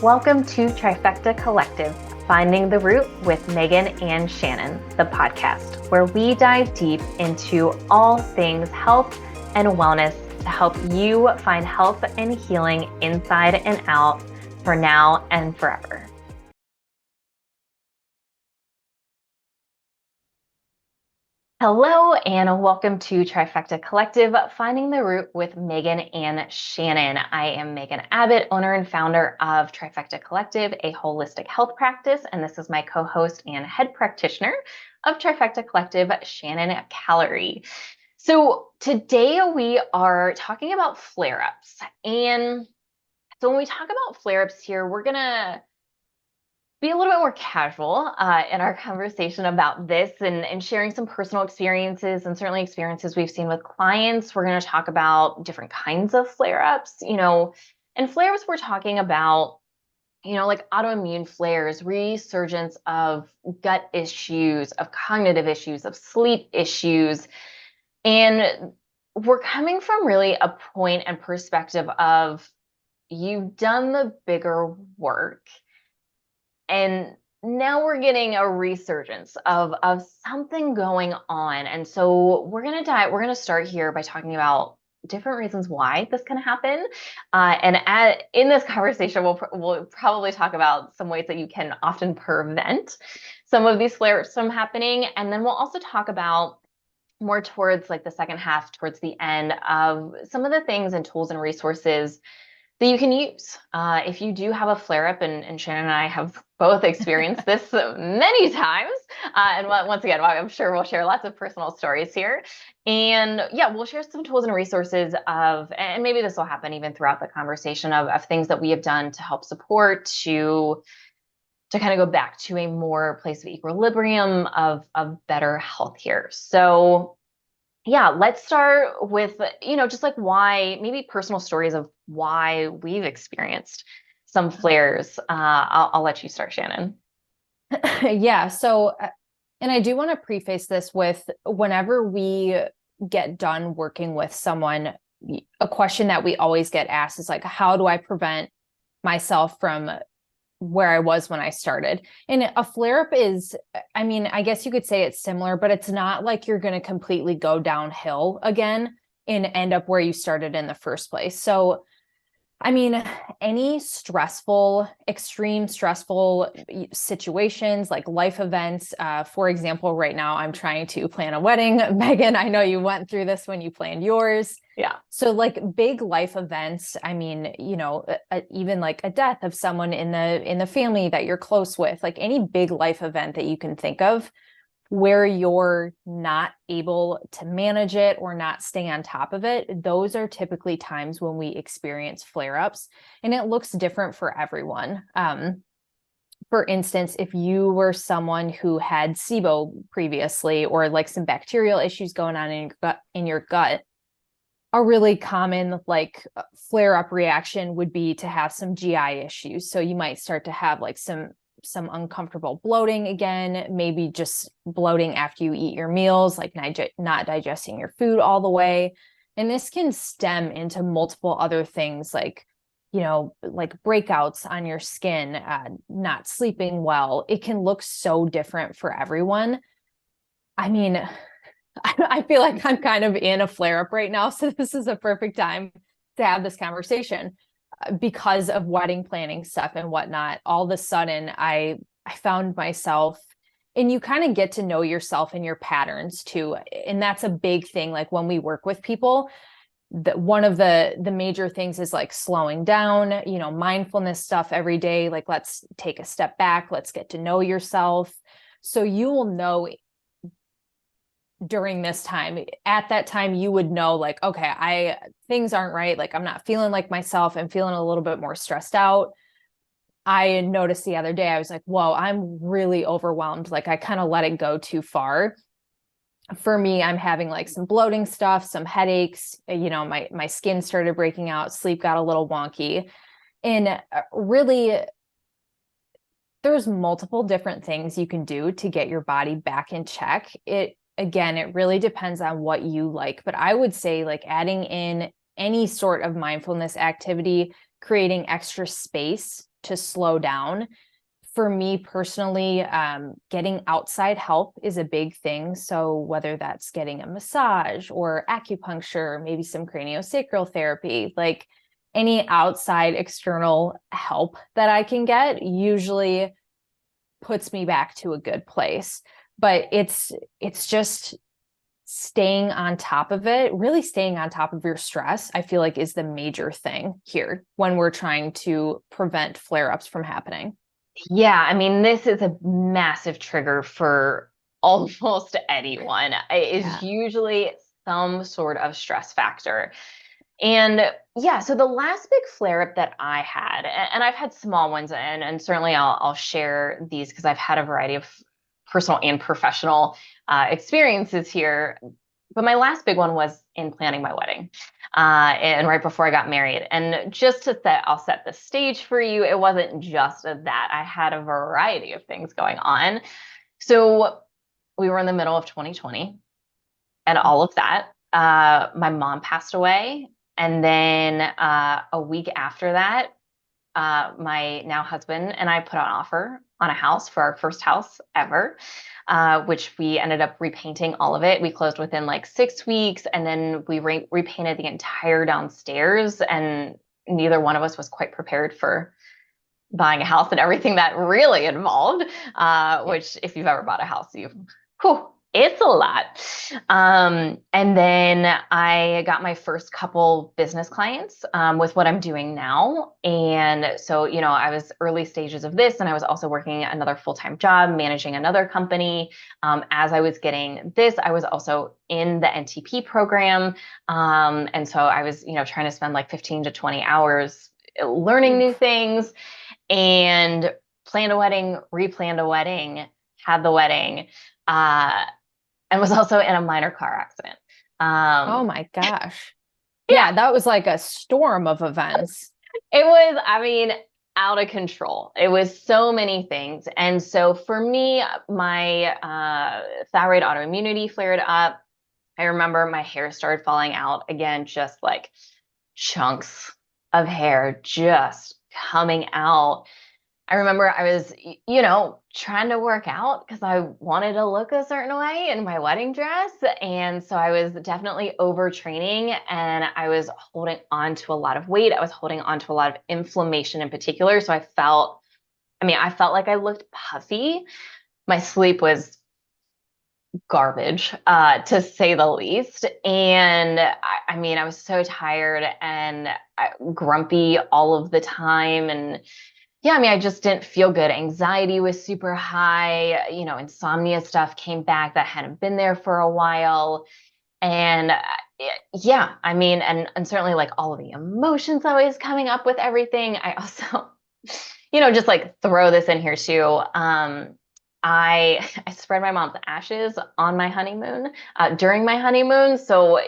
Welcome to Trifecta Collective, Finding the Root with Megan and Shannon, the podcast where we dive deep into all things health and wellness to help you find health and healing inside and out for now and forever. Hello and welcome to Trifecta Collective, Finding the Root with Megan and Shannon. I am Megan Abbott, owner and founder of Trifecta Collective, a holistic health practice, and this is my co-host and head practitioner of Trifecta Collective, Shannon Calorie. So today we are talking about flare-ups. And so when we talk about flare-ups here, we're gonna be a little bit more casual in our conversation about this and sharing some personal experiences and certainly experiences we've seen with clients. We're going to talk about different kinds of flare-ups, and flare-ups we're talking about, like autoimmune flares, resurgence of gut issues, of cognitive issues, of sleep issues. And we're coming from really a point and perspective of you've done the bigger work. And now we're getting a resurgence of something going on. And so we're going to start here by talking about different reasons why this can happen. In this conversation, we'll probably talk about some ways that you can often prevent some of these flares from happening. And then we'll also talk about more towards like the second half, towards the end, of some of the things and tools and resources that you can use if you do have a flare-up, and Shannon and I have both experienced this many times. And once again, I'm sure we'll share lots of personal stories here. And yeah, we'll share some tools and resources and maybe this will happen even throughout the conversation of things that we have done to help support to kind of go back to a more place of equilibrium of better health here. So yeah, let's start with, just like why, maybe personal stories of why we've experienced some flares. I'll let you start, Shannon. Yeah. So, and I do want to preface this with whenever we get done working with someone, a question that we always get asked is like, how do I prevent myself from where I was when I started? And a flare-up is, I guess you could say it's similar, but it's not like you're going to completely go downhill again and end up where you started in the first place. So, any extreme stressful situations like life events, for example, right now I'm trying to plan a wedding. Megan, I know you went through this when you planned yours. Yeah. So like big life events, even like a death of someone in the family that you're close with, like any big life event that you can think of where you're not able to manage it or not stay on top of it, those are typically times when we experience flare-ups, and it looks different for everyone. For instance, if you were someone who had SIBO previously or like some bacterial issues going on in your gut, a really common like flare-up reaction would be to have some GI issues. So you might start to have like some uncomfortable bloating again, maybe just bloating after you eat your meals, like not digesting your food all the way. And this can stem into multiple other things like, like breakouts on your skin, not sleeping well. It can look so different for everyone. I feel like I'm kind of in a flare-up right now. So this is a perfect time to have this conversation. Because of wedding planning stuff and whatnot, all of a sudden I found myself, and you kind of get to know yourself and your patterns too. And that's a big thing. Like when we work with people, that one of the major things is like slowing down, mindfulness stuff every day. Like, let's take a step back. Let's get to know yourself. So you will know during this time, at that time, you would know like, okay, things aren't right. Like I'm not feeling like myself. I'm feeling a little bit more stressed out. I noticed the other day, I was like, whoa, I'm really overwhelmed. Like I kind of let it go too far. For me, I'm having like some bloating stuff, some headaches, my skin started breaking out, sleep got a little wonky. And really, there's multiple different things you can do to get your body back in check. Again, it really depends on what you like, but I would say like adding in any sort of mindfulness activity, creating extra space to slow down. For me personally, getting outside help is a big thing. So whether that's getting a massage or acupuncture, maybe some craniosacral therapy, like any outside external help that I can get usually puts me back to a good place. But it's just staying on top of it, really staying on top of your stress, I feel like is the major thing here when we're trying to prevent flare-ups from happening. Yeah, I mean, this is a massive trigger for almost anyone. It is Yeah. usually some sort of stress factor. And yeah, so the last big flare up that I had, and I've had small ones, and certainly I'll share these because I've had a variety of personal and professional experiences here. But my last big one was in planning my wedding, and right before I got married. And just to set, I'll set the stage for you. It wasn't just that. I had a variety of things going on. So we were in the middle of 2020 and all of that. My mom passed away. And then a week after that, my now husband and I put on an offer on a house for our first house ever, which we ended up repainting all of it. We closed within like 6 weeks, and then we repainted the entire downstairs. And neither one of us was quite prepared for buying a house and everything that really involved, Yeah. which if you've ever bought a house, whew, it's a lot. And then I got my first couple business clients with what I'm doing now. And so, I was early stages of this, and I was also working another full-time job, managing another company. As I was getting this, I was also in the NTP program. And so I was, trying to spend like 15 to 20 hours learning new Oof. things, and planned a wedding, replanned a wedding, had the wedding, uh, and was also in a minor car accident. Oh Um, my gosh. yeah, Yeah, that was like a storm of events. it was, I mean, out of control. It was so many things. And so for me, my thyroid autoimmunity flared up. I remember my hair started falling out again, just like chunks of hair just coming out. I remember I was, trying to work out because I wanted to look a certain way in my wedding dress. And so I was definitely overtraining, and I was holding on to a lot of weight. I was holding on to a lot of inflammation in particular. So I felt like I looked puffy. My sleep was garbage, to say the least. And I was so tired and grumpy all of the time. And yeah, I just didn't feel good. Anxiety was super high. Insomnia stuff came back that hadn't been there for a while. And yeah, and certainly like all of the emotions always coming up with everything. I also, just like throw this in here too. I spread my mom's ashes on my honeymoon, during my honeymoon. So,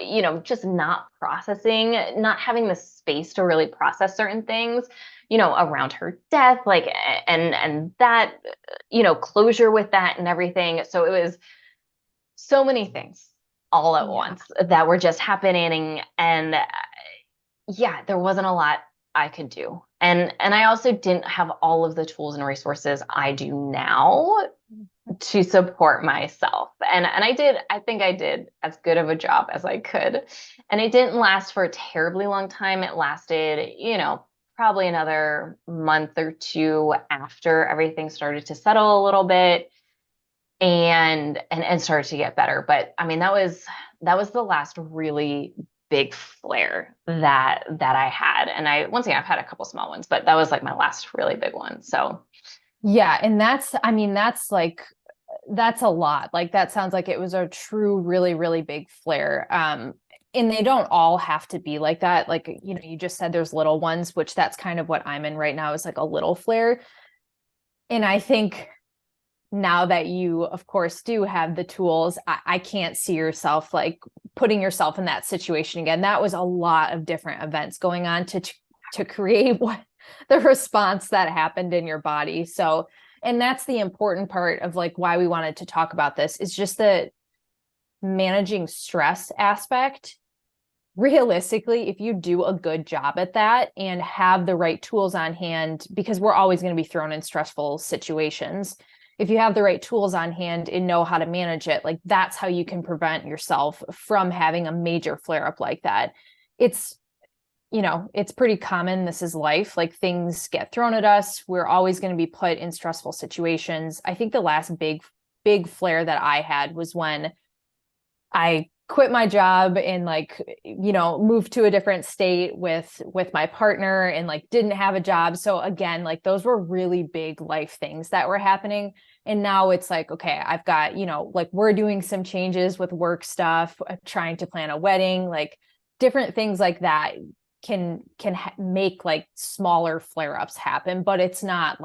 just not processing, not having the space to really process certain things, around her death, like, and that, closure with that and everything. So it was so many things all at Yeah. once that were just happening. And yeah, there wasn't a lot I could do. And I also didn't have all of the tools and resources I do now to support myself. And I think I did as good of a job as I could. And it didn't last for a terribly long time. It lasted, probably another month or two after everything started to settle a little bit, and started to get better. But that was the last really big flare that I had. And once again, I've had a couple small ones, but that was like my last really big one. So Yeah, and that's a lot. Like that sounds like it was a true really really big flare. And they don't all have to be like that. Like, you just said there's little ones, which that's kind of what I'm in right now is like a little flare. And I think now that you, of course, do have the tools, I can't see yourself like putting yourself in that situation again. That was a lot of different events going on to create what the response that happened in your body. So, and that's the important part of like why we wanted to talk about this is just the managing stress aspect realistically, if you do a good job at that and have the right tools on hand, because we're always going to be thrown in stressful situations, if you have the right tools on hand and know how to manage it, like that's how you can prevent yourself from having a major flare up like that. It's, it's pretty common. This is life. Like things get thrown at us. We're always going to be put in stressful situations. I think the last big flare that I had was when I quit my job and like, moved to a different state with my partner and like didn't have a job. So again, like those were really big life things that were happening. And now it's like, okay, I've got, like we're doing some changes with work stuff, trying to plan a wedding, like different things like that can make like smaller flare-ups happen, but it's not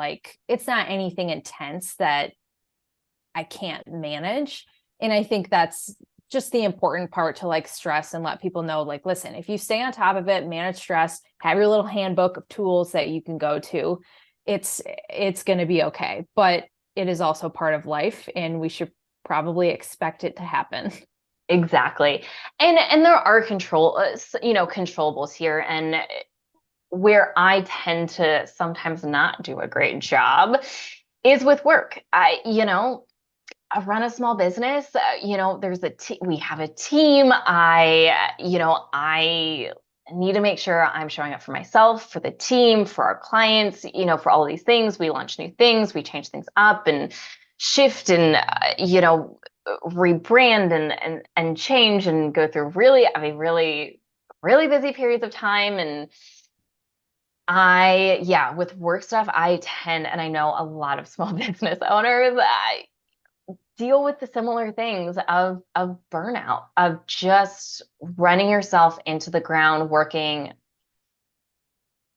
anything intense that I can't manage. And I think that's just the important part to like stress and let people know, like, listen, if you stay on top of it, manage stress, have your little handbook of tools that you can go to, it's going to be okay. But it is also part of life and we should probably expect it to happen. Exactly. And there are controllables here. And where I tend to sometimes not do a great job is with work. I run a small business. We have a team. I need to make sure I'm showing up for myself, for the team, for our clients, for all of these things. We launch new things, we change things up and shift and, rebrand and change and go through really, really busy periods of time. And with work stuff, and I know a lot of small business owners, I deal with the similar things of burnout, of just running yourself into the ground, working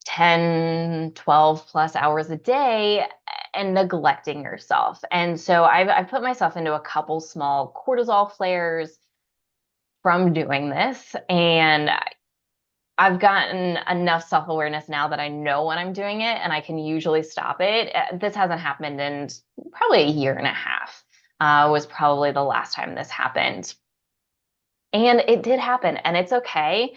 10, 12 plus hours a day and neglecting yourself. And so I've put myself into a couple small cortisol flares from doing this. And I've gotten enough self-awareness now that I know when I'm doing it and I can usually stop it. This hasn't happened in probably a year and a half, was probably the last time this happened. And it did happen and it's okay.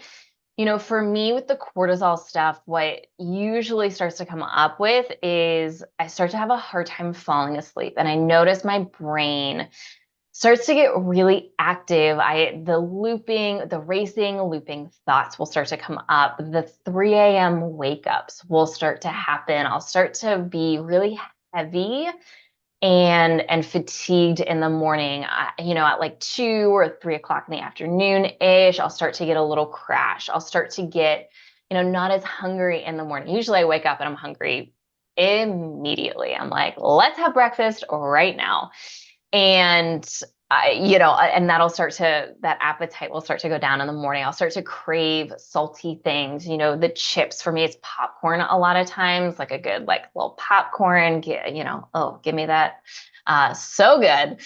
For me with the cortisol stuff, what usually starts to come up with is I start to have a hard time falling asleep. And I notice my brain starts to get really active. The racing, looping thoughts will start to come up. The 3 a.m. wake ups will start to happen. I'll start to be really heavy and fatigued in the morning. At like 2 or 3 o'clock in the afternoon ish, I'll start to get a little crash. I'll start to get, not as hungry in the morning. Usually I wake up and I'm hungry immediately. I'm like, let's have breakfast right now. And that appetite will start to go down in the morning. I'll start to crave salty things. The chips for me, it's popcorn a lot of times, like a good, like little popcorn, give me that. So good.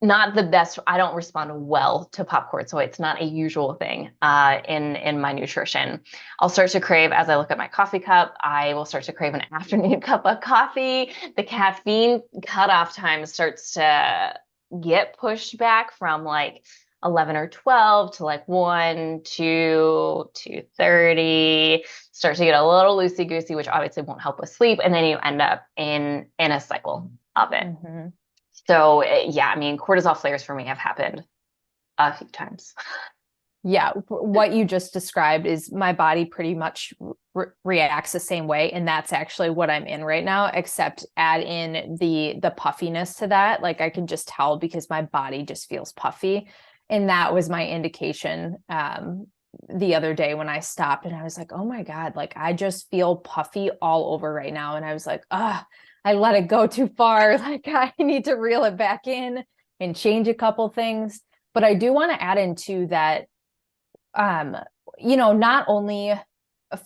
Not the best. I don't respond well to popcorn, so it's not a usual thing in my nutrition. I'll start to crave as I look at my coffee cup. I will start to crave an afternoon cup of coffee. The caffeine cutoff time starts to get pushed back from like 11 or 12 to like 1, 2, 2:30. Start to get a little loosey goosey, which obviously won't help with sleep, and then you end up in a cycle of it. Mm-hmm. So cortisol flares for me have happened a few times. Yeah, what you just described is my body pretty much reacts the same way. And that's actually what I'm in right now, except add in the puffiness to that. Like I can just tell because my body just feels puffy. And that was my indication the other day when I stopped and I was like, oh my God, like I just feel puffy all over right now. And I was like, I let it go too far. Like I need to reel it back in and change a couple things. But I do want to add into that, not only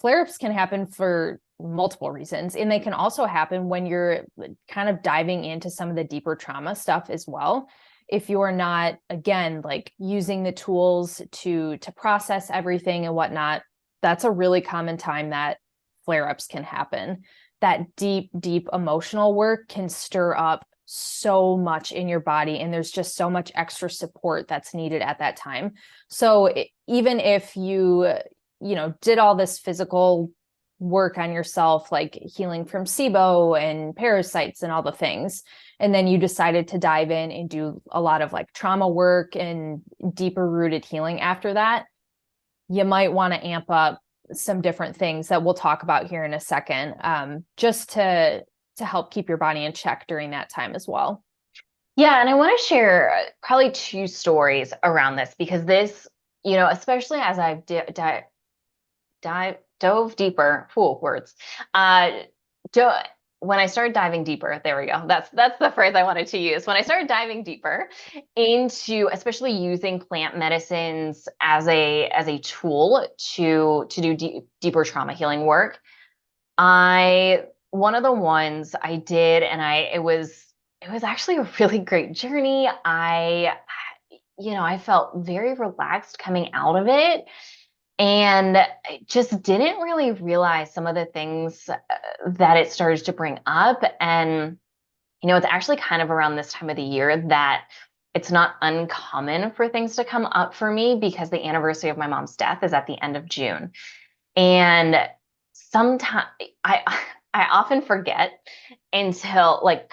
flare-ups can happen for multiple reasons, and they can also happen when you're kind of diving into some of the deeper trauma stuff as well. If you're not, again, like using the tools to process everything and whatnot, that's a really common time that flare-ups can happen. That deep emotional work can stir up so much in your body, and there's just so much extra support that's needed at that time. So even if you did all this physical work on yourself, like healing from SIBO and parasites and all the things, and then you decided to dive in and do a lot of like trauma work and deeper rooted healing after that, you might want to amp up some different things that we'll talk about here in a second, just to help keep your body in check during that time as well. Yeah, and I want to share probably two stories around this because this, especially as I've dove deeper, words, uh, do, when I started diving deeper, there we go. That's the phrase I wanted to use. When I started diving deeper into, especially using plant medicines as a tool to do deeper trauma healing work, one of the ones I did, and it was actually a really great journey. I felt very relaxed coming out of it, and I just didn't really realize some of the things that it started to bring up. And it's actually kind of around this time of the year that it's not uncommon for things to come up for me because the anniversary of my mom's death is at the end of June. And sometimes I I often forget until like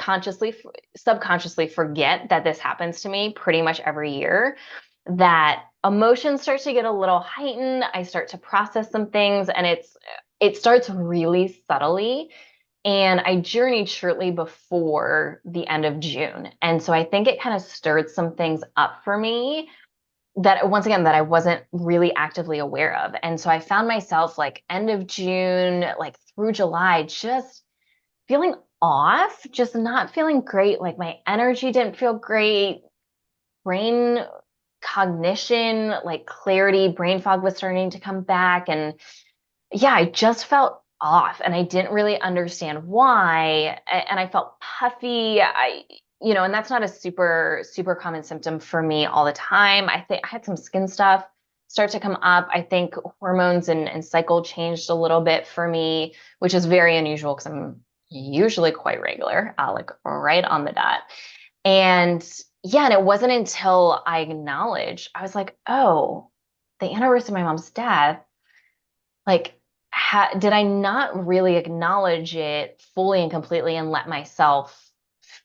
subconsciously forget that this happens to me pretty much every year, that emotions start to get a little heightened. I start to process some things, and it starts really subtly. And I journeyed shortly before the end of June. And so I think it kind of stirred some things up for me that, once again, that I wasn't really actively aware of. And so I found myself like end of June, like through July, just feeling off, just not feeling great. Like my energy didn't feel great. Brain cognition, like clarity, brain fog was starting to come back. And yeah, I just felt off and I didn't really understand why. And I felt puffy. And that's not a super, super common symptom for me all the time. I think I had some skin stuff start to come up. I think hormones and cycle changed a little bit for me, which is very unusual because I'm usually quite regular, like right on the dot. And yeah, and it wasn't until I was like, oh, the anniversary of my mom's death, like, did I not really acknowledge it fully and completely and let myself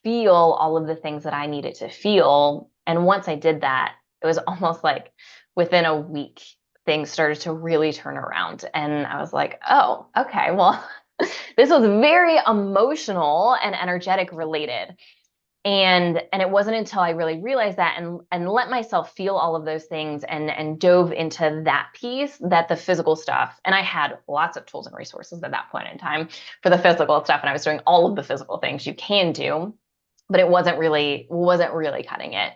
feel all of the things that I needed to feel? And once I did that, it was almost like within a week, things started to really turn around. And I was like, oh, okay, well, this was very emotional and energetic related. And it wasn't until I really realized that and let myself feel all of those things and dove into that piece, that the physical stuff, and I had lots of tools and resources at that point in time for the physical stuff, and I was doing all of the physical things you can do, but it wasn't really cutting it.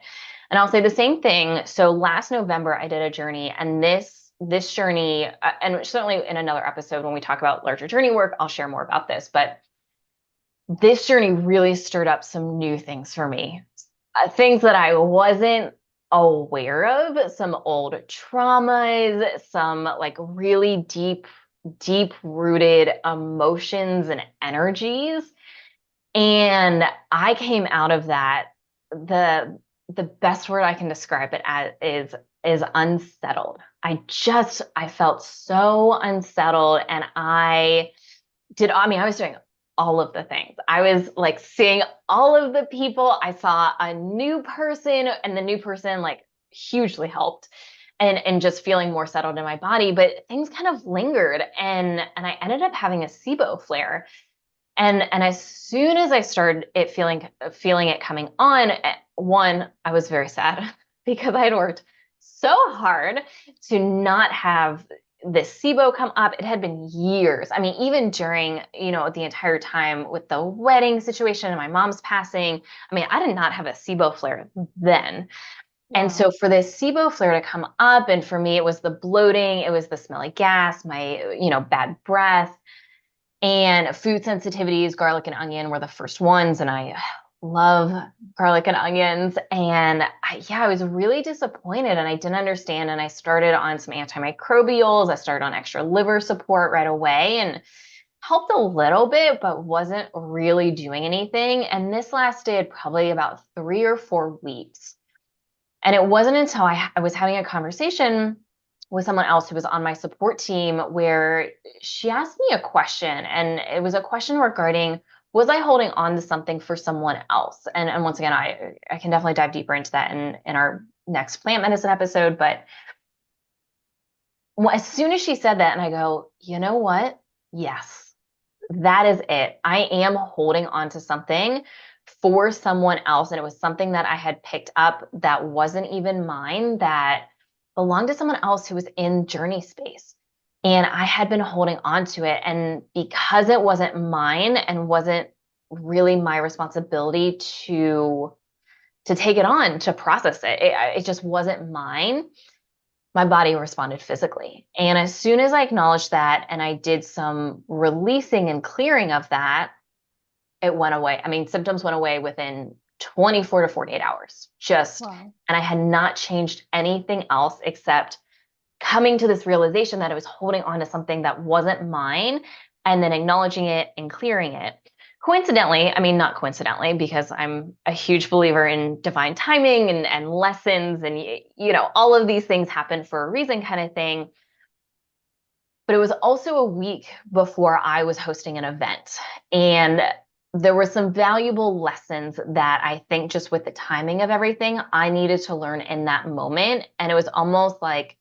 And I'll say the same thing. So last November I did a journey, and this journey, and certainly in another episode when we talk about larger journey work, I'll share more about this, but this journey really stirred up some new things for me, things that I wasn't aware of, some old traumas, some like really deep rooted emotions and energies. And I came out of that, the best word I can describe it as is unsettled. I felt so unsettled, and I was doing all of the things. I was like seeing all of the people. I saw a new person, and the new person like hugely helped, and just feeling more settled in my body. But things kind of lingered, and I ended up having a SIBO flare. And as soon as I started feeling it coming on, one, I was very sad because I had worked so hard to not have this SIBO come up. It had been years. I mean, even during, the entire time with the wedding situation and my mom's passing, I mean, I did not have a SIBO flare then. And Wow. so for this SIBO flare to come up, and for me, it was the bloating, it was the smelly gas, my, bad breath, and food sensitivities. Garlic and onion were the first ones, and I love garlic and onions. And I was really disappointed, and I didn't understand. And I started on some antimicrobials. I started on extra liver support right away, and helped a little bit, but wasn't really doing anything. And this lasted probably about 3 or 4 weeks. And it wasn't until I was having a conversation with someone else who was on my support team where she asked me a question. And it was a question regarding, was I holding on to something for someone else? And once again, I can definitely dive deeper into that in our next plant medicine episode. But as soon as she said that, and I go, you know what? Yes, that is it. I am holding on to something for someone else. And it was something that I had picked up that wasn't even mine, that belonged to someone else who was in journey space. And I had been holding on to it. And because it wasn't mine and wasn't really my responsibility to take it on, to process it, it just wasn't mine. My body responded physically. And as soon as I acknowledged that and I did some releasing and clearing of that, it went away. I mean, symptoms went away within 24 to 48 hours. Wow. And I had not changed anything else except coming to this realization that I was holding on to something that wasn't mine and then acknowledging it and clearing it. Coincidentally, I mean, not coincidentally, because I'm a huge believer in divine timing and lessons and, all of these things happen for a reason kind of thing. But it was also a week before I was hosting an event. And there were some valuable lessons that I think just with the timing of everything, I needed to learn in that moment. And it was almost like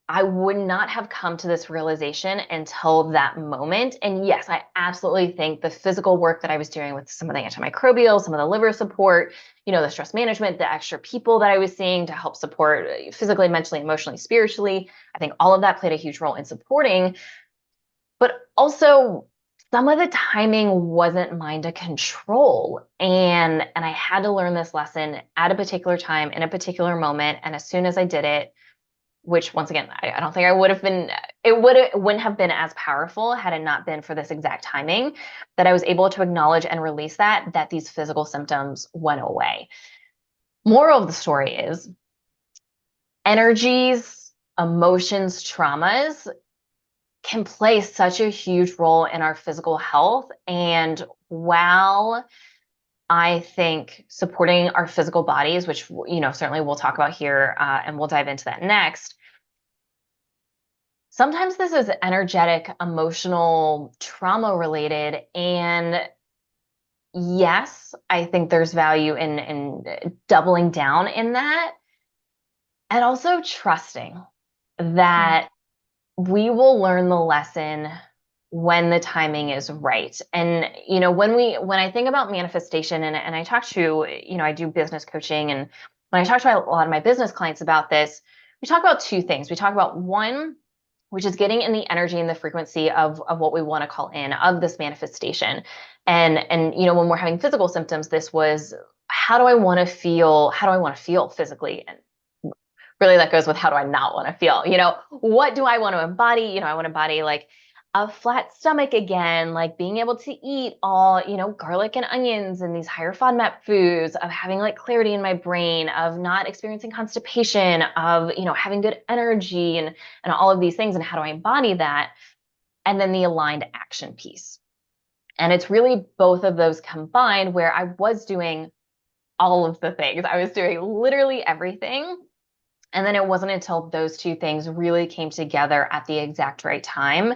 I would not have come to this realization until that moment. And yes, I absolutely think the physical work that I was doing with some of the antimicrobial, some of the liver support, the stress management, the extra people that I was seeing to help support physically, mentally, emotionally, spiritually, I think all of that played a huge role in supporting. But also, some of the timing wasn't mine to control. And I had to learn this lesson at a particular time in a particular moment. And as soon as I did it, which once again, I don't think I would have been, wouldn't have been as powerful had it not been for this exact timing, that I was able to acknowledge and release that these physical symptoms went away. Moral of the story is energies, emotions, traumas can play such a huge role in our physical health. And while I think supporting our physical bodies, which, certainly we'll talk about here, and we'll dive into that next. Sometimes this is energetic, emotional, trauma related. And yes, I think there's value in doubling down in that. And also trusting that we will learn the lesson when the timing is right. And, when I think about manifestation and I talk to, I do business coaching, and when I talk to a lot of my business clients about this, we talk about two things. We talk about one, which is getting in the energy and the frequency of what we want to call in, of this manifestation. And when we're having physical symptoms, this was, how do I want to feel? How do I want to feel physically? And really that goes with, how do I not want to feel? What do I want to embody? I want to embody like a flat stomach again, like being able to eat all, garlic and onions and these higher FODMAP foods, of having like clarity in my brain, of not experiencing constipation, of, having good energy and all of these things. And how do I embody that? And then the aligned action piece. And it's really both of those combined, where I was doing all of the things. I was doing literally everything. And then it wasn't until those two things really came together at the exact right time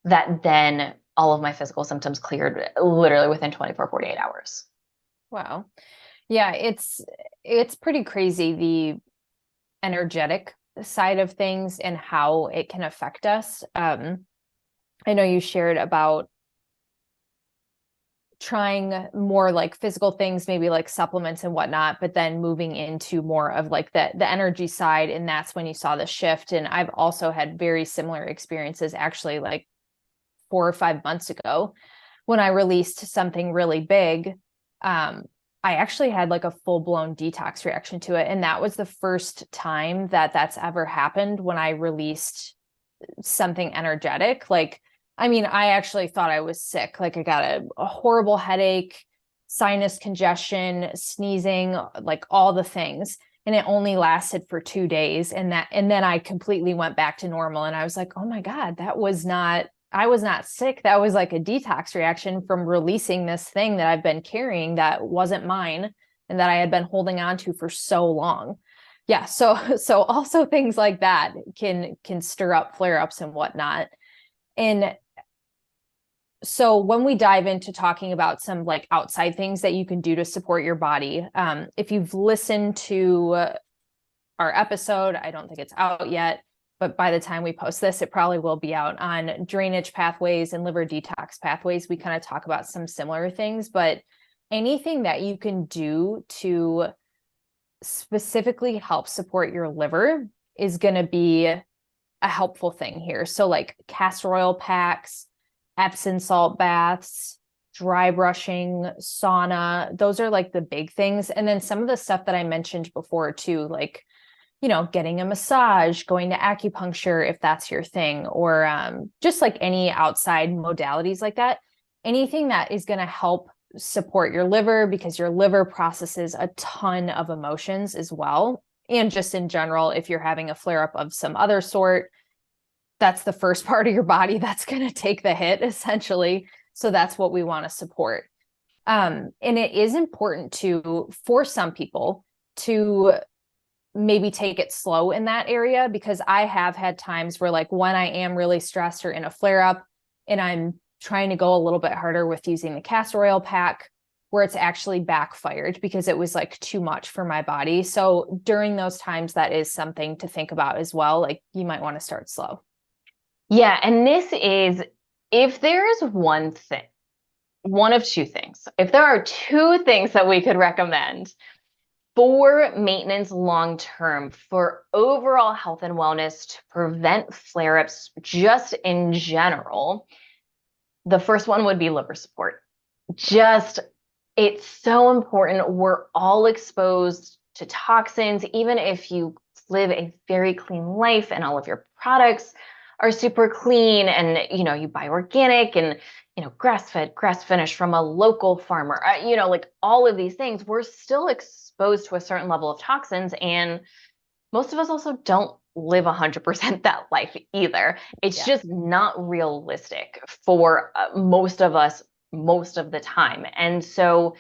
that then all of my physical symptoms cleared literally within 24, 48 hours. Wow. Yeah, it's pretty crazy, the energetic side of things and how it can affect us. I know you shared about trying more like physical things, maybe like supplements and whatnot, but then moving into more of like the energy side. And that's when you saw the shift. And I've also had very similar experiences, actually, like 4 or 5 months ago, when I released something really big. I actually had like a full-blown detox reaction to it. And that was the first time that that's ever happened, when I released something energetic. Like, I mean, I actually thought I was sick. Like, I got a horrible headache, sinus congestion, sneezing, like all the things. And it only lasted for 2 days. And then I completely went back to normal. And I was like, oh my God, that was not I was not sick. That was like a detox reaction from releasing this thing that I've been carrying that wasn't mine and that I had been holding on to for so long. Yeah. So also things like that can stir up flare-ups and whatnot. And so when we dive into talking about some like outside things that you can do to support your body, if you've listened to our episode, I don't think it's out yet, but by the time we post this, it probably will be out, on drainage pathways and liver detox pathways. We kind of talk about some similar things, but anything that you can do to specifically help support your liver is going to be a helpful thing here. So like castor oil packs, Epsom salt baths, dry brushing, sauna, those are like the big things. And then some of the stuff that I mentioned before too, like, you know, getting a massage, going to acupuncture if that's your thing, or just like any outside modalities like that. Anything that is going to help support your liver, because your liver processes a ton of emotions as well. And just in general, if you're having a flare up of some other sort, that's the first part of your body that's going to take the hit, essentially. So that's what we want to support. And it is important to, for some people, to maybe take it slow in that area, because I have had times where like when I am really stressed or in a flare up and I'm trying to go a little bit harder with using the castor oil pack, where it's actually backfired because it was like too much for my body. So during those times, that is something to think about as well. Like you might want to start slow. Yeah, and this is, if there is one thing, one of two things, if there are two things that we could recommend for maintenance long term, for overall health and wellness, to prevent flare ups just in general, the first one would be liver support. Just, it's so important. We're all exposed to toxins, even if you live a very clean life and all of your products are super clean, and you buy organic and grass fed, grass finished from a local farmer, like all of these things, we're still exposed to a certain level of toxins, and most of us also don't live 100% that life either. It's Yeah. just not realistic for most of us most of the time. And so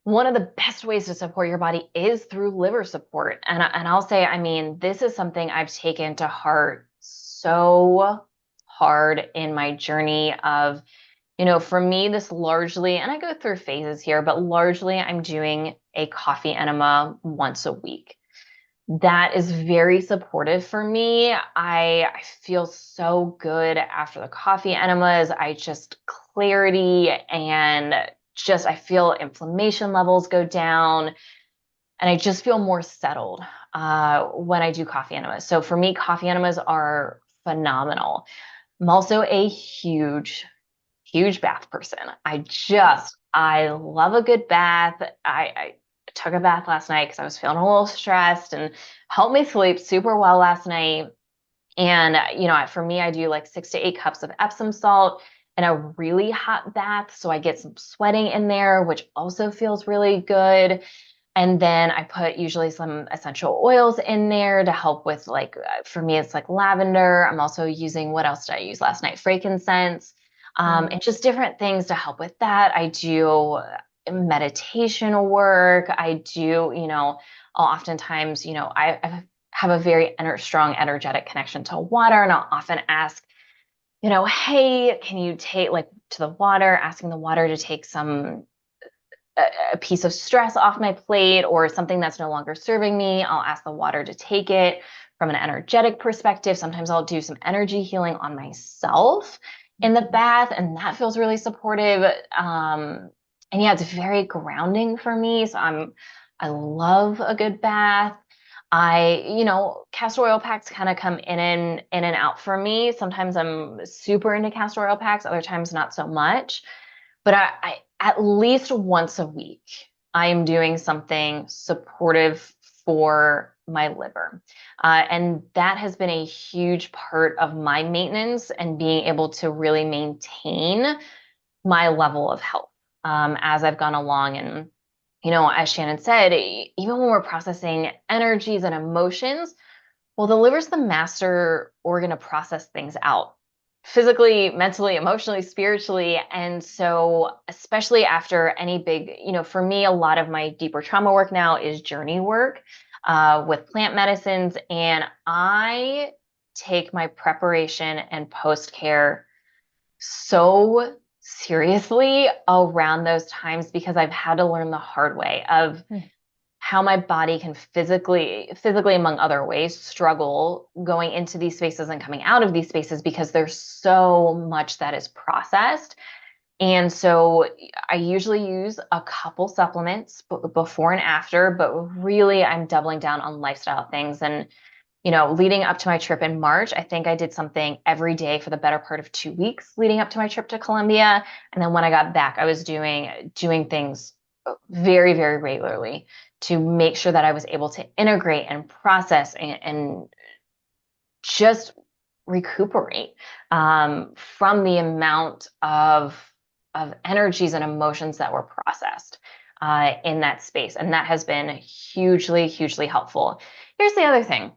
one of the best ways to support your body is through liver support. And I'll say, I mean, this is something I've taken to heart so hard in my journey of, for me, this largely, and I go through phases here, but largely I'm doing a coffee enema once a week. That is very supportive for me. I feel so good after the coffee enemas. I just clarity, and just I feel inflammation levels go down, and I just feel more settled when I do coffee enemas. So for me, coffee enemas are phenomenal. I'm also a huge bath person. I love a good bath. I took a bath last night because I was feeling a little stressed, and helped me sleep super well last night. And, for me, I do like 6 to 8 cups of Epsom salt and a really hot bath. So I get some sweating in there, which also feels really good. And then I put usually some essential oils in there to help with, like, for me, it's like lavender. I'm also using, what else did I use last night? Frankincense, and just different things to help with that. I do meditation work. I do, I'll oftentimes, I have a very strong energetic connection to water, and I'll often ask, hey, can you take, like, to the water, asking the water to take a piece of stress off my plate or something that's no longer serving me. I'll ask the water to take it from an energetic perspective. Sometimes I'll do some energy healing on myself in the bath, and that feels really supportive. And yeah, it's very grounding for me. So I love a good bath. Castor oil packs kind of come in and out for me. Sometimes I'm super into castor oil packs, other times not so much. But I at least once a week, I am doing something supportive for my liver. And that has been a huge part of my maintenance and being able to really maintain my level of health as I've gone along. And, as Shannon said, even when we're processing energies and emotions, well, the liver's the master organ to process things out. physically, mentally, emotionally, spiritually. And so, especially after any big, for me, a lot of my deeper trauma work now is journey work with plant medicines. And I take my preparation and post care so seriously around those times because I've had to learn the hard way of Mm. how my body can physically among other ways struggle going into these spaces and coming out of these spaces because there's so much that is processed. And so I usually use a couple supplements before and after, but really I'm doubling down on lifestyle things. And leading up to my trip in March, I think I did something every day for the better part of 2 weeks leading up to my trip to Colombia. And then when I got back, I was doing things very, very regularly to make sure that I was able to integrate and process and just recuperate from the amount of energies and emotions that were processed in that space. And that has been hugely, hugely helpful. Here's the other thing.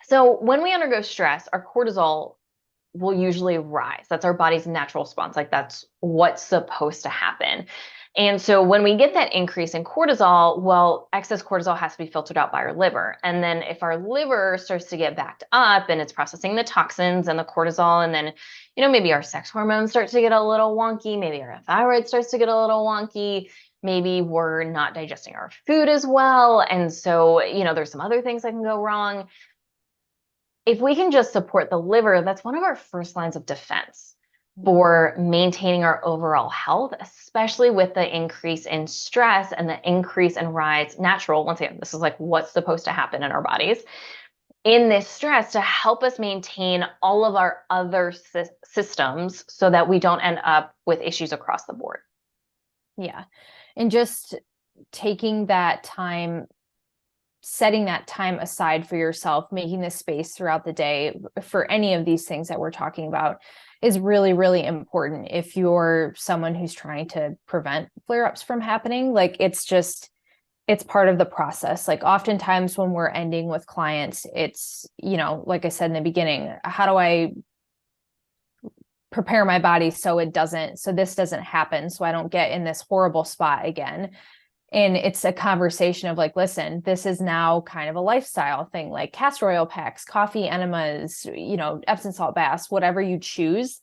So when we undergo stress, our cortisol will usually rise. That's our body's natural response. Like that's what's supposed to happen. And so when we get that increase in cortisol, well, excess cortisol has to be filtered out by our liver. And then if our liver starts to get backed up and it's processing the toxins and the cortisol, and then, maybe our sex hormones start to get a little wonky, maybe our thyroid starts to get a little wonky, maybe we're not digesting our food as well. And so, there's some other things that can go wrong. If we can just support the liver, that's one of our first lines of defense for maintaining our overall health, especially with the increase in stress and the increase in rise natural. Once again, this is like what's supposed to happen in our bodies in this stress to help us maintain all of our other systems so that we don't end up with issues across the board. Yeah. And just taking that time, setting that time aside for yourself, making this space throughout the day for any of these things that we're talking about is really, really important. If you're someone who's trying to prevent flare-ups from happening, like it's part of the process. Like oftentimes when we're ending with clients, it's, like I said in the beginning, how do I prepare my body so this doesn't happen, so I don't get in this horrible spot again. And it's a conversation of like, listen, this is now kind of a lifestyle thing, like castor oil packs, coffee enemas, Epsom salt baths, whatever you choose.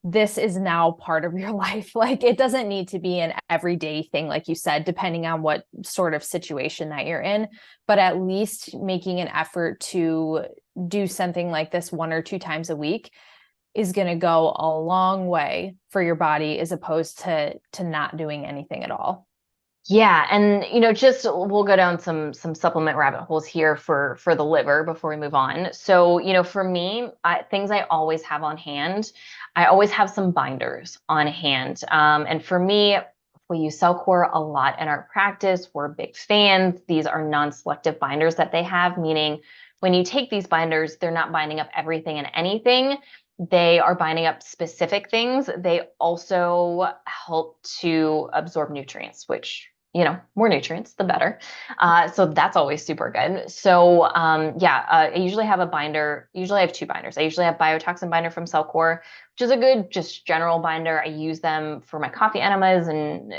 This is now part of your life. Like it doesn't need to be an everyday thing, like you said, depending on what sort of situation that you're in, but at least making an effort to do something like this 1 or 2 times a week is going to go a long way for your body as opposed to not doing anything at all. Yeah, and just we'll go down some supplement rabbit holes here for the liver before we move on. So, for me, things I always have on hand, I always have some binders on hand. And for me, we use Cellcore a lot in our practice. We're big fans. These are non-selective binders that they have, meaning when you take these binders, they're not binding up everything and anything. They are binding up specific things. They also help to absorb nutrients, which more nutrients, the better. So that's always super good. So I usually have a binder. Usually I have 2 binders. I usually have biotoxin binder from Cellcore, which is a good just general binder. I use them for my coffee enemas and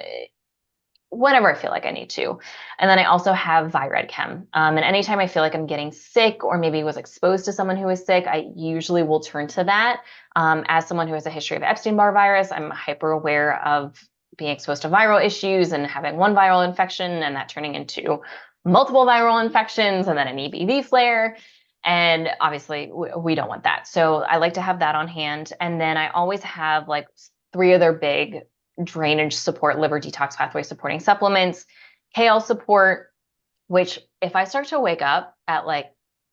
whenever I feel like I need to. And then I also have Vired Chem. And anytime I feel like I'm getting sick or maybe was exposed to someone who was sick, I usually will turn to that. As someone who has a history of Epstein-Barr virus, I'm hyper aware of being exposed to viral issues and having one viral infection and that turning into multiple viral infections and then an EBV flare. And obviously we don't want that. So I like to have that on hand. And then I always have like 3 other big drainage support, liver detox pathway supporting supplements, kale support, which if I start to wake up at like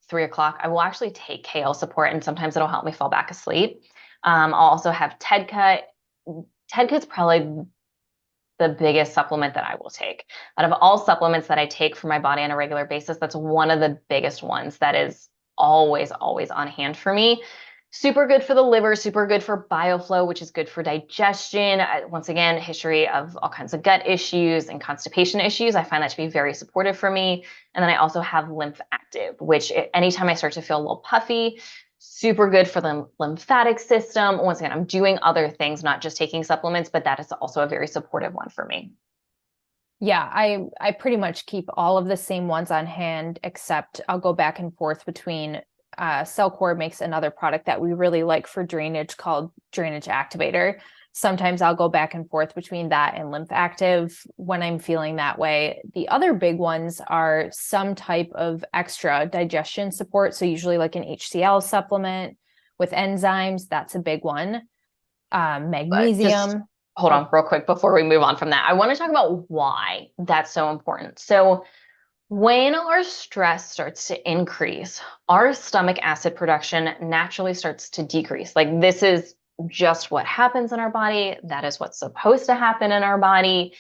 3 o'clock, I will actually take kale support and sometimes it'll help me fall back asleep. I'll also have TEDCA. TEDCA's probably the biggest supplement that I will take. Out of all supplements that I take for my body on a regular basis, that's one of the biggest ones that is always, always on hand for me. Super good for the liver, super good for bioflow, which is good for digestion. Once again, history of all kinds of gut issues and constipation issues. I find that to be very supportive for me. And then I also have Lymph Active, which anytime I start to feel a little puffy, super good for the lymphatic system. Once again, I'm doing other things, not just taking supplements, but that is also a very supportive one for me. Yeah, I pretty much keep all of the same ones on hand, except I'll go back and forth between Cellcore makes another product that we really like for drainage called Drainage Activator. Sometimes I'll go back and forth between that and Lymph Active when I'm feeling that way. The other big ones are some type of extra digestion support. So usually like an HCl supplement with enzymes, that's a big one. But just Magnesium. hold Oh, on real quick before we move on from that. I want to talk about why that's so important. So when our stress starts to increase, our stomach acid production naturally starts to decrease. Like this is just what happens in our body. That is what's supposed to happen in our body.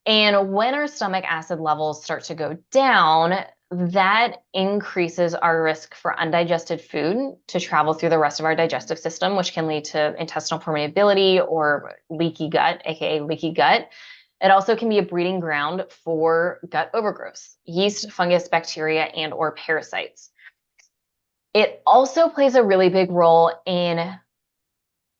And when our stomach acid levels start to go down, that increases our risk for undigested food to travel through the rest of our digestive system, which can lead to intestinal permeability or leaky gut, aka leaky gut. It also can be a breeding ground for gut overgrowths, yeast, fungus, bacteria, and or parasites. It also plays a really big role in,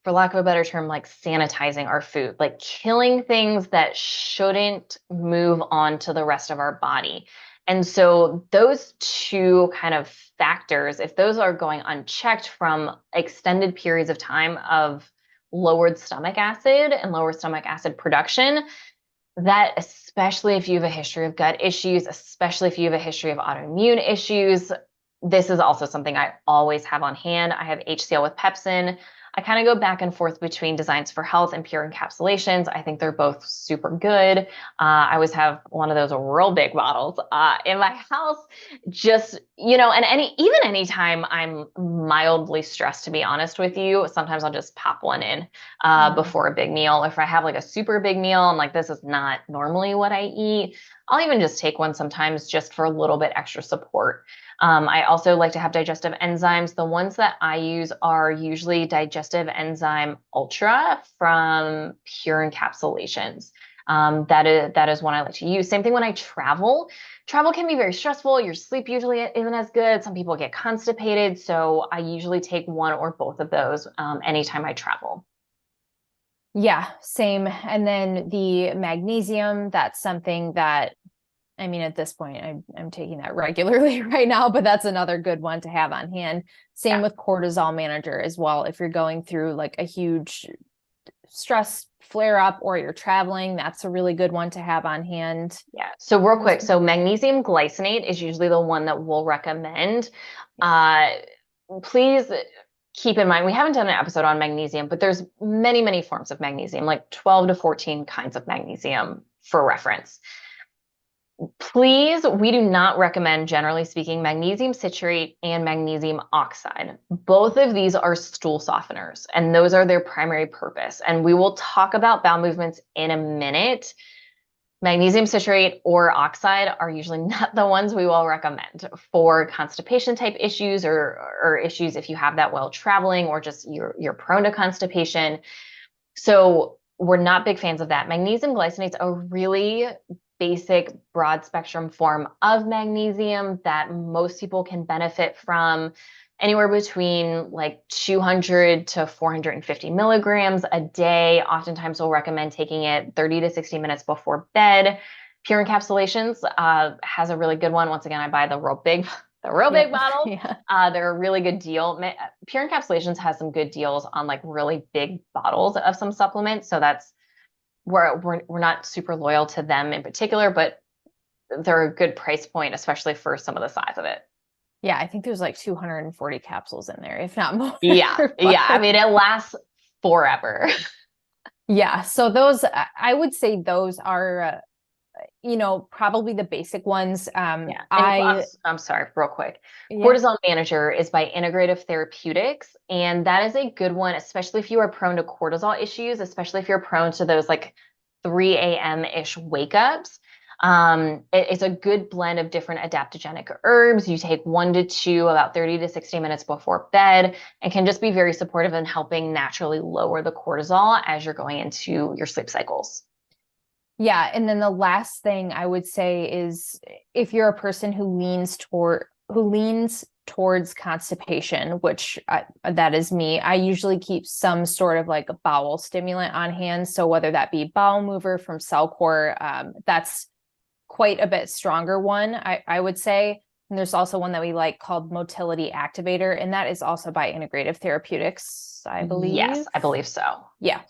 for lack of a better term, like sanitizing our food, like killing things that shouldn't move on to the rest of our body. And so those two kind of factors, if those are going unchecked from extended periods of time of lowered stomach acid and lower stomach acid production, that especially if you have a history of gut issues, especially if you have a history of autoimmune issues, this is also something I always have on hand. I have HCl with pepsin. I kind of go back and forth between Designs for Health and Pure Encapsulations. I think they're both super good. I always have one of those real big bottles in my house. Just, and even anytime I'm mildly stressed, to be honest with you, sometimes I'll just pop one in before a big meal. If I have like a super big meal, I'm like, this is not normally what I eat. I'll even just take one sometimes just for a little bit extra support. I also like to have digestive enzymes. The ones that I use are usually Digestive Enzyme Ultra from Pure Encapsulations. That is one I like to use. Same thing when I travel. Travel can be very stressful. Your sleep usually isn't as good. Some people get constipated. So I usually take one or both of those anytime I travel. yeah, same. And then the magnesium, that's something that, I mean, at this point, I'm taking that regularly right now, but that's another good one to have on hand. Same Yeah. with cortisol manager as well. If you're going through like a huge stress flare up or you're traveling, that's a really good one to have on hand. Yeah. So real quick, so magnesium glycinate is usually the one that we'll recommend. Uh, Please keep in mind, we haven't done an episode on magnesium, but there's many, many forms of magnesium, like 12 to 14 kinds of magnesium for reference. Please, we do not recommend, generally speaking, magnesium citrate and magnesium oxide. Both of these are stool softeners, and those are their primary purpose. And we will talk about bowel movements in a minute. Magnesium citrate or oxide are usually not the ones we will recommend for constipation type issues or issues if you have that while traveling or just you're prone to constipation. So we're not big fans of that. Magnesium glycinate's a really basic broad spectrum form of magnesium that most people can benefit from, anywhere between like 200 to 450 milligrams a day. Oftentimes we'll recommend taking it 30 to 60 minutes before bed. Pure Encapsulations has a really good one. Once again, I buy the real big Yep. bottles. Yeah. They're a really good deal. Pure Encapsulations has some good deals on like really big bottles of some supplements. So that's where we're not super loyal to them in particular, but they're a good price point, especially for some of the size of it. Yeah, I think there's like 240 capsules in there, if not more. Yeah. Yeah. I But mean, it lasts forever. yeah, so those, I would say those are, probably the basic ones. Yeah. And I, I'm sorry, real quick. yeah, Cortisol Manager is by Integrative Therapeutics. And that is a good one, especially if you are prone to cortisol issues, especially if you're prone to those like 3 a.m.-ish wake ups. It's a good blend of different adaptogenic herbs. You take 1 to 2, about 30 to 60 minutes before bed, and can just be very supportive in helping naturally lower the cortisol as you're going into your sleep cycles. yeah. And then the last thing I would say is if you're a person who leans towards constipation, which that is me, I usually keep some sort of like a bowel stimulant on hand. So whether that be bowel mover from Cellcore, that's quite a bit stronger one, I would say. And there's also one that we like called Motility Activator, and that is also by Integrative Therapeutics, I believe. Yes, I believe so. Yeah.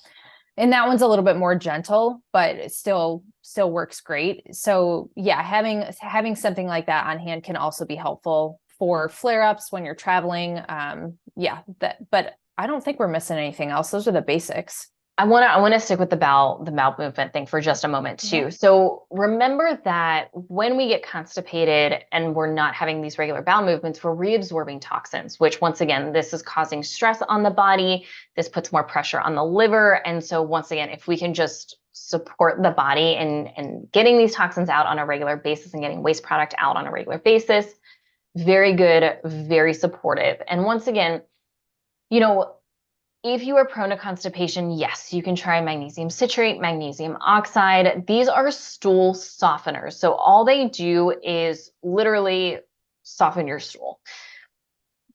And that one's a little bit more gentle, but it still works great. So yeah, having something like that on hand can also be helpful for flare-ups when you're traveling. But I don't think we're missing anything else. Those are the basics. I want to stick with the bowel movement thing for just a moment too. Yeah. So remember that when we get constipated and we're not having these regular bowel movements, we're reabsorbing toxins, which once again, this is causing stress on the body. This puts more pressure on the liver. And so once again, if we can just support the body and getting these toxins out on a regular basis and getting waste product out on a regular basis, very good, very supportive. And once again, if you are prone to constipation, yes, you can try magnesium citrate, magnesium oxide. These are stool softeners. So all they do is literally soften your stool.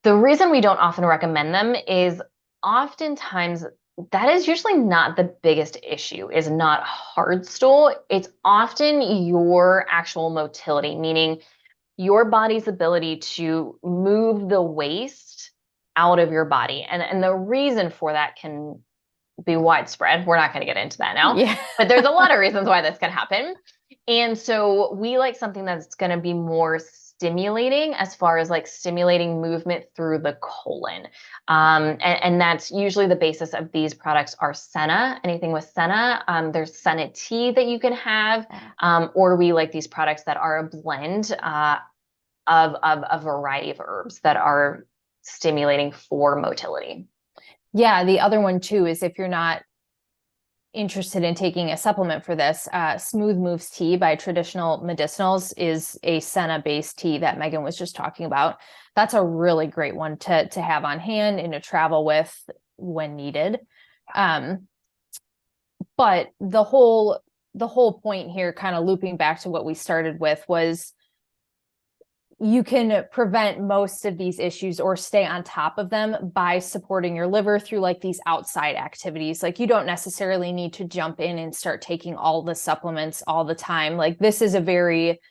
The reason we don't often recommend them is oftentimes that is usually not the biggest issue, is not hard stool. It's often your actual motility, meaning your body's ability to move the waste out of your body. And the reason for that can be widespread. We're not going to get into that now, Yeah. but there's a lot of reasons why this can happen. And so we like something that's going to be more stimulating as far as like stimulating movement through the colon. And that's usually the basis of these products are senna, anything with senna. There's senna tea that you can have, or we like these products that are a blend of a variety of herbs that are stimulating for motility. Yeah, the other one too is if you're not interested in taking a supplement for this, Smooth Moves tea by Traditional Medicinals is a senna-based tea that Megan was just talking about. That's a really great one to have on hand and to travel with when needed. But the whole point here, kind of looping back to what we started with, was you can prevent most of these issues or stay on top of them by supporting your liver through like these outside activities. Like you don't necessarily need to jump in and start taking all the supplements all the time. Like this is a very,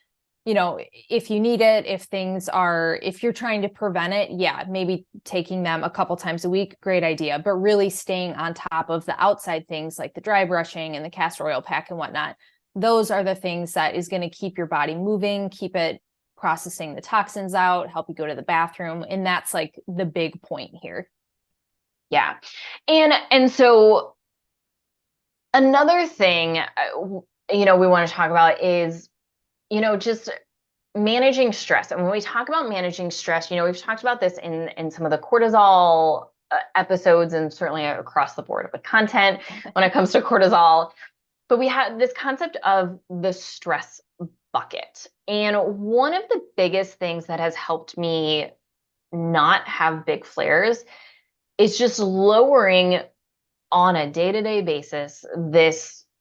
if you need it, if you're trying to prevent it, yeah, maybe taking them a couple times a week, great idea. But really staying on top of the outside things like the dry brushing and the castor oil pack and whatnot. Those are the things that is going to keep your body moving, keep it processing the toxins out, help you go to the bathroom. And that's like the big point here. Yeah. And so another thing, we want to talk about is, just managing stress. And when we talk about managing stress, we've talked about this in some of the cortisol episodes and certainly across the board with content when it comes to cortisol. But we have this concept of the stress bucket. And one of the biggest things that has helped me not have big flares is just lowering on a day-to-day basis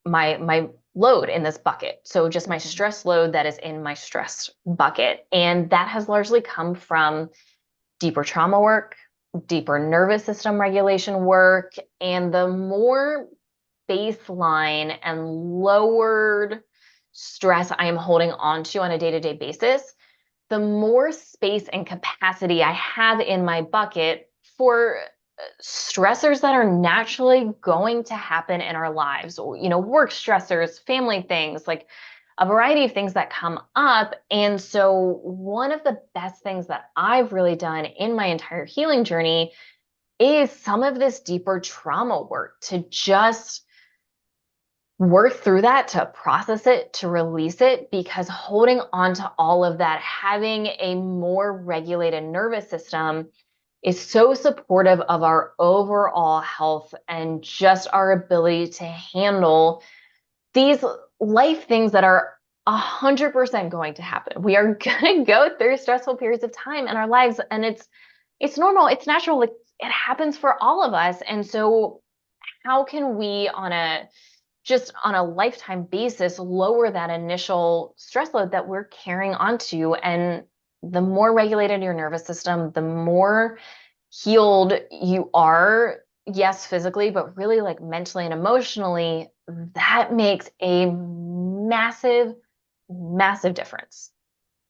my load in this bucket. So just my stress load that is in my stress bucket. And that has largely come from deeper trauma work, deeper nervous system regulation work, and the more baseline and lowered stress I am holding on to on a day-to-day basis, the more space and capacity I have in my bucket for stressors that are naturally going to happen in our lives, work stressors, family things, like a variety of things that come up. And so one of the best things that I've really done in my entire healing journey is some of this deeper trauma work to just work through that, to process it, to release it, because holding on to all of that, having a more regulated nervous system is so supportive of our overall health and just our ability to handle these life things that are 100% going to happen. We are going to go through stressful periods of time in our lives, and it's normal, it's natural, like it happens for all of us. And so how can we on a lifetime basis lower that initial stress load that we're carrying onto and the more regulated your nervous system, the more healed you are, yes, physically, but really like mentally and emotionally, that makes a massive, massive difference.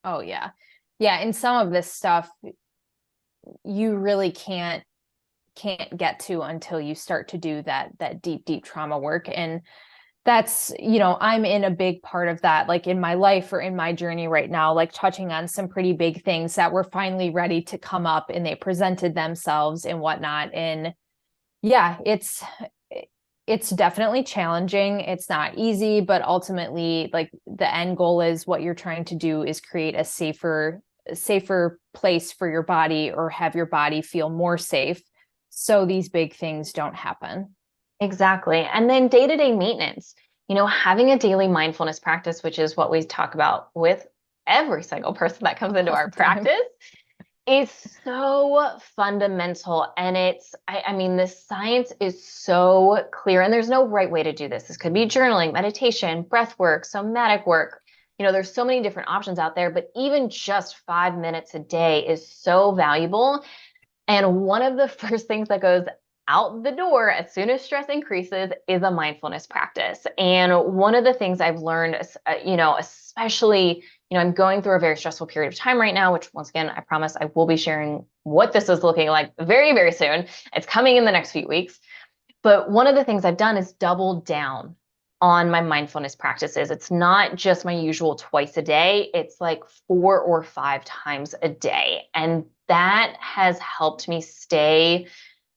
Oh yeah. Yeah, and some of this stuff you really can't get to until you start to do that deep trauma work. And that's, I'm in a big part of that, like in my life or in my journey right now, like touching on some pretty big things that were finally ready to come up and they presented themselves and whatnot. And yeah, it's definitely challenging. It's not easy, but ultimately, like the end goal is what you're trying to do is create a safer place for your body, or have your body feel more safe so these big things don't happen. Exactly. And then day-to-day maintenance, having a daily mindfulness practice, which is what we talk about with every single person that comes into All our the time. practice, is so fundamental. And I mean, the science is so clear, and there's no right way to do this. This could be journaling, meditation, breath work, somatic work. There's so many different options out there, but even just 5 minutes a day is so valuable. And one of the first things that goes out the door as soon as stress increases is a mindfulness practice. And one of the things I've learned, especially, I'm going through a very stressful period of time right now, which once again, I promise I will be sharing what this is looking like very, very soon. It's coming in the next few weeks. But one of the things I've done is double down on my mindfulness practices. It's not just my usual twice a day, it's like 4 or 5 times a day. And that has helped me stay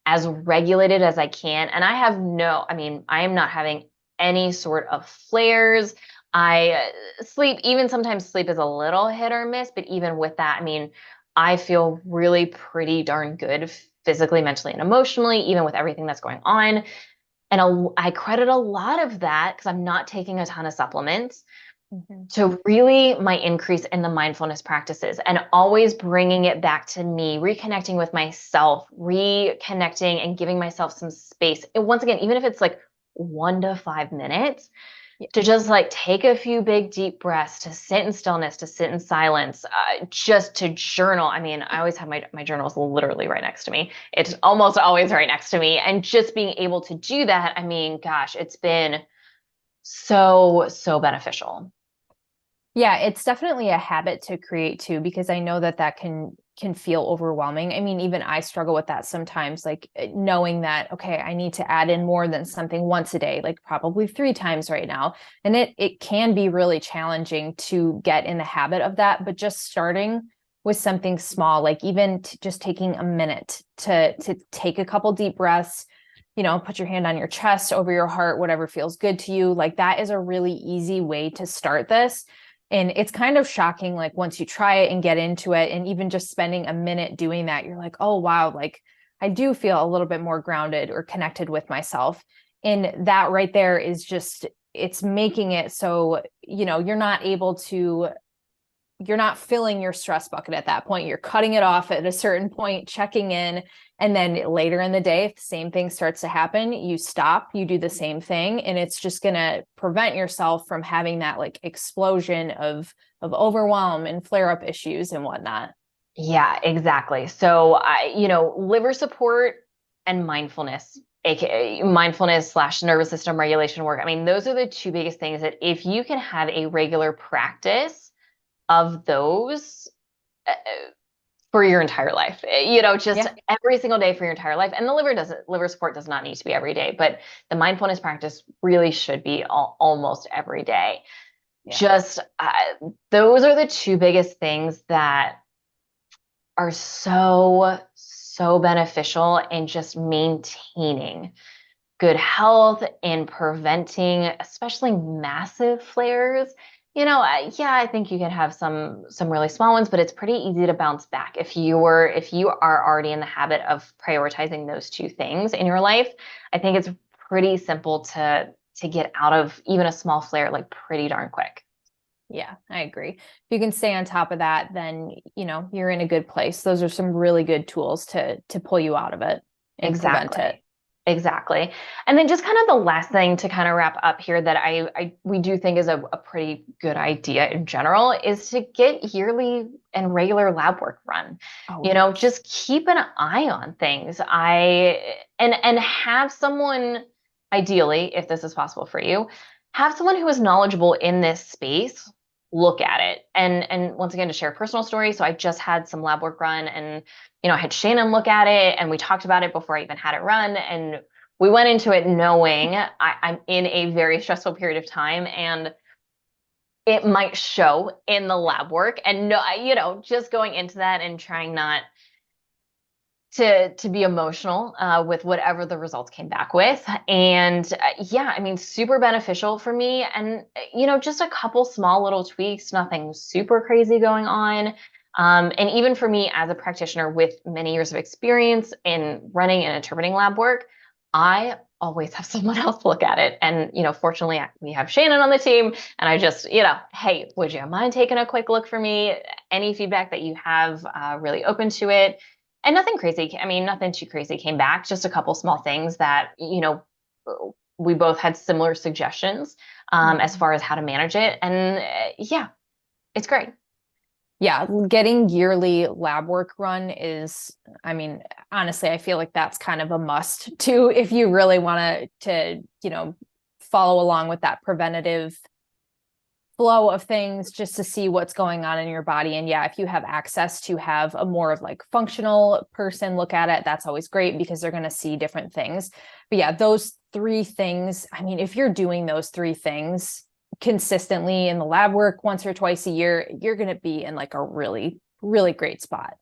as regulated as I can. And I mean, I am not having any sort of flares. I sleep, even sometimes sleep is a little hit or miss, but even with that, I mean, I feel really pretty darn good physically, mentally, and emotionally, even with everything that's going on. And I credit a lot of that because I'm not taking a ton of supplements Mhm. to really my increase in the mindfulness practices, and always bringing it back to me, reconnecting with myself, reconnecting and giving myself some space. And once again, even if it's like 1 to 5 minutes, Yeah. to just like take a few big deep breaths, to sit in stillness, to sit in silence, just to journal. I mean, I always have my journals literally right next to me. It's almost always right next to me. And just being able to do that, I mean, gosh, it's been so, so beneficial. Yeah, it's definitely a habit to create too, because I know that can feel overwhelming. I mean, even I struggle with that sometimes, like knowing that, okay, I need to add in more than something once a day, like probably 3 times right now. And it can be really challenging to get in the habit of that, but just starting with something small, like even just taking a minute to take a couple deep breaths, put your hand on your chest, over your heart, whatever feels good to you. Like that is a really easy way to start this. And it's kind of shocking, like once you try it and get into it, and even just spending a minute doing that, you're like, oh, wow, like I do feel a little bit more grounded or connected with myself. And that right there is just, it's making it so, you're not filling your stress bucket at that point. You're cutting it off at a certain point, checking in. And then later in the day, if the same thing starts to happen, you stop, you do the same thing. And it's just going to prevent yourself from having that like explosion of overwhelm and flare up issues and whatnot. Yeah, exactly. So liver support and mindfulness, aka mindfulness slash nervous system regulation work. I mean, those are the two biggest things that if you can have a regular practice of those for your entire life, just Yeah. every single day for your entire life. And the liver support does not need to be every day, but the mindfulness practice really should be almost every day. Yeah. Just those are the two biggest things that are so, so beneficial in just maintaining good health and preventing, especially massive flares. Yeah, I think you can have some really small ones, but it's pretty easy to bounce back if you are already in the habit of prioritizing those two things in your life. I think it's pretty simple to get out of even a small flare like pretty darn quick. Yeah, I agree. If you can stay on top of that, then, you're in a good place. Those are some really good tools to pull you out of it and prevent it. Exactly. Exactly. And then just kind of the last thing to kind of wrap up here that we do think is a pretty good idea in general is to get yearly and regular lab work run. Oh, You know, yes. just keep an eye on things. And have someone, ideally, if this is possible for you, have someone who is knowledgeable in this space look at it. And once again, to share a personal story. So I just had some lab work run, and I had Shannon look at it, and we talked about it before I even had it run. And we went into it knowing I'm in a very stressful period of time, and it might show in the lab work. And no, just going into that and trying not to be emotional with whatever the results came back with. And yeah, I mean, super beneficial for me. And just a couple small little tweaks, nothing super crazy going on. And even for me as a practitioner with many years of experience in running and interpreting lab work, I always have someone else look at it. And fortunately, we have Shannon on the team, and I just, hey, would you mind taking a quick look for me? Any feedback that you have, really open to it. And nothing crazy. I mean, nothing too crazy came back, just a couple small things that, we both had similar suggestions as Mhm. far as how to manage it. And yeah, it's great. Yeah, getting yearly lab work run is, I mean, honestly, I feel like that's kind of a must too, if you really want to follow along with that preventative flow of things, just to see what's going on in your body. And yeah, if you have access to have a more of like functional person look at it, that's always great because they're going to see different things. But yeah, those three things, I mean, if you're doing those three things consistently in the lab work once or twice a year, you're going to be in like a really, really great spot.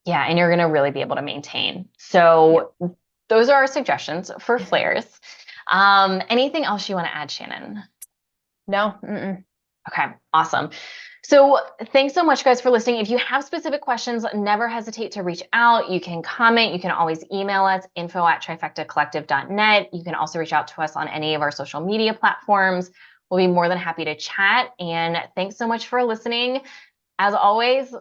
Yeah, and you're going to really be able to maintain. Yep. So those are our suggestions for flares. Anything else you want to add, Shannon? No. Mm-mm. Okay, awesome. So thanks so much, guys, for listening. If you have specific questions, never hesitate to reach out. You can comment. You can always email us, info@trifectacollective.net. You can also reach out to us on any of our social media platforms. We'll be more than happy to chat. And thanks so much for listening. As always,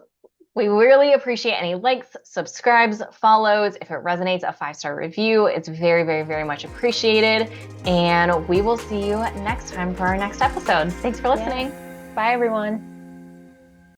we really appreciate any likes, subscribes, follows. If it resonates, a 5-star review. It's very, very, very much appreciated. And we will see you next time for our next episode. Thanks for listening. Yeah. Bye, everyone.